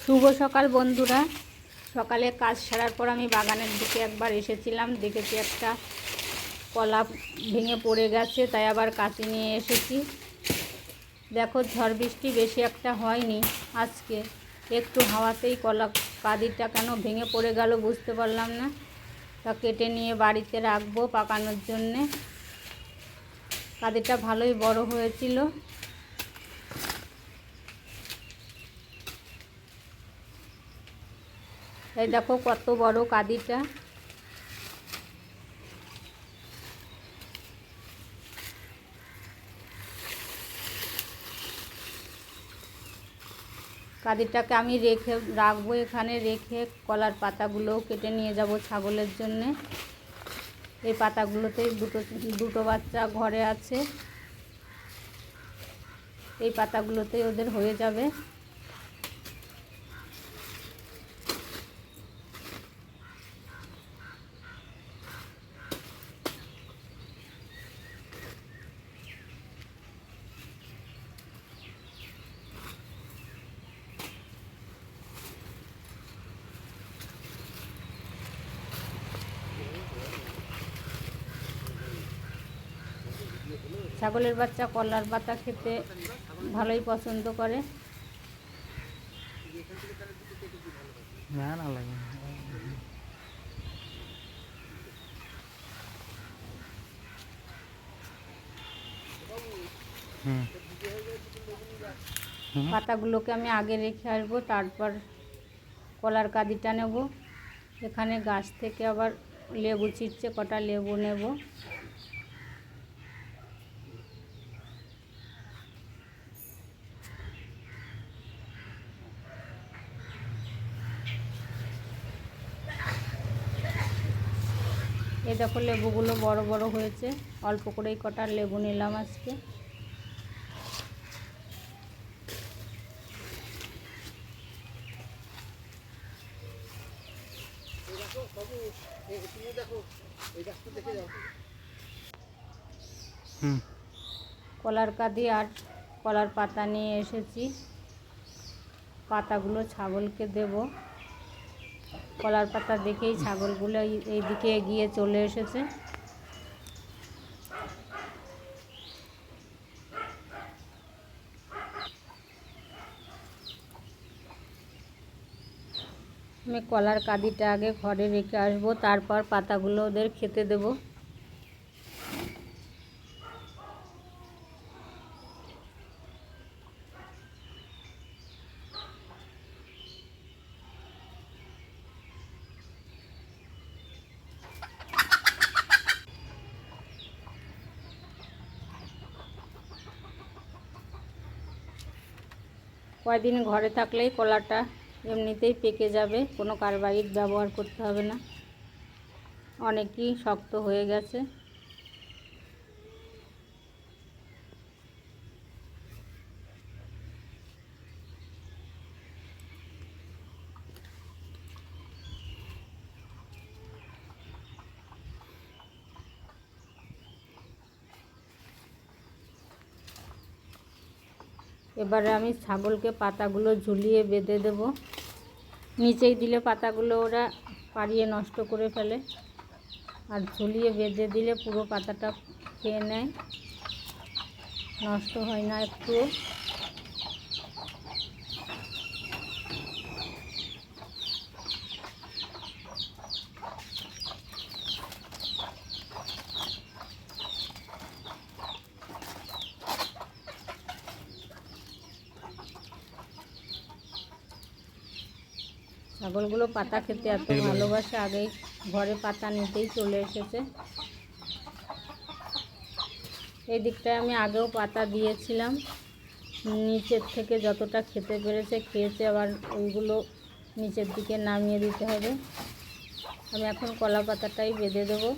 শুভ সকাল বন্ধুরা। সকালে কাজ সারার পর আমি বাগানের দিকে একবার এসেছিলাম, দেখেছি একটা কলা ভেঙে পড়ে গেছে, তাই আবার কাঁচি নিয়ে এসেছি। দেখো, ঝড় বৃষ্টি বেশি একটা হয়নি আজকে, একটু হাওয়াতেই কলা কাঁদিটা কেন ভেঙে পড়ে গেল বুঝতে পারলাম না। তা কেটে নিয়ে বাড়িতে রাখবো পাকানোর জন্যে। কাঁদিটা ভালোই বড় হয়েছিল। এই দেখো কত বড় কাঁদিটা। কাঁদিটাকে আমি রাখবো এখানে, রেখে কলার পাতাগুলোও কেটে নিয়ে যাব ছাগলের জন্যে। এই পাতাগুলোতেই দুটো বাচ্চা ঘরে আছে, এই পাতাগুলোতেই ওদের হয়ে যাবে। ছাগলের বাচ্চা কলার পাতা খেতে ভালোই পছন্দ করে। পাতাগুলোকে আমি আগে রেখে আসবো, তারপর কলার কাঁদিটা নেব। এখানে গাছ থেকে আবার লেবু ছিঁড়ছে, কটা লেবু নেব। এই দেখো লেবুগুলো বড় বড় হয়েছে, অল্প করেই কটা লেবু নিলাম আজকে। কলার কাঁদি আর কলার পাতা নিয়ে এসেছি, পাতাগুলো ছাগলকে দেব। কলার পাতা দেখেই ছাগলগুলো এই দিকে এগিয়ে চলে এসেছে। আমি কলার কাঁদিটা আগে ঘরে রেখে আসবো, তারপর পাতাগুলো ওদের খেতে দেব। কয়েকদিন ঘরে থাকলেই কলাটা এমনিতেই পেকে যাবে, কোনো কার্বাইড ব্যবহার করতে হবে না। অনেকই শক্ত হয়ে গেছে। এবারে আমি ছাগলকে পাতাগুলো ঝুলিয়ে বেঁধে দেব। নিচেই দিলে পাতাগুলো ওরা পাড়িয়ে নষ্ট করে ফেলে, আর ঝুলিয়ে বেঁধে দিলে পুরো পাতাটা খেয়ে নেয়, নষ্ট হয় না একটুও। ছাগলগুলো পাতা খেতে এত ভালোবাসে, আগেই ঘরে পাতা নিতেই চলে এসেছে। এই দিকটায় আমি আগেও পাতা দিয়েছিলাম, নিচের থেকে যতটা খেতে পেরেছে খেয়েছে, আবার ওইগুলো নিচের দিকে নামিয়ে দিতে হবে। আমি এখন কলা পাতাটাই বেঁধে দেবো।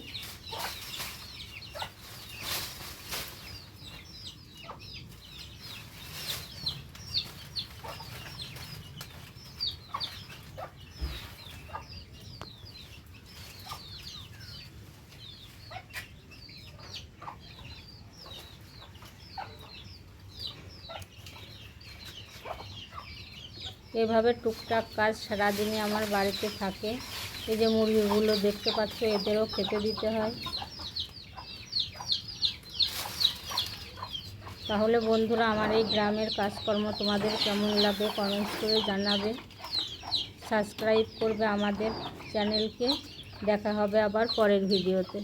এভাবে টুকটাক কাজ সারাদিনই আমার বাড়িতে থাকে। এই যে মুরগিগুলো দেখতে পাচ্ছ, এদেরও খেতে দিতে হয়। তাহলে বন্ধুরা, আমার এই গ্রামের কাজকর্ম তোমাদের কেমন লাগে কমেন্টস করে জানাবে। সাবস্ক্রাইব করবে আমাদের চ্যানেলকে। দেখা হবে আবার পরের ভিডিওতে।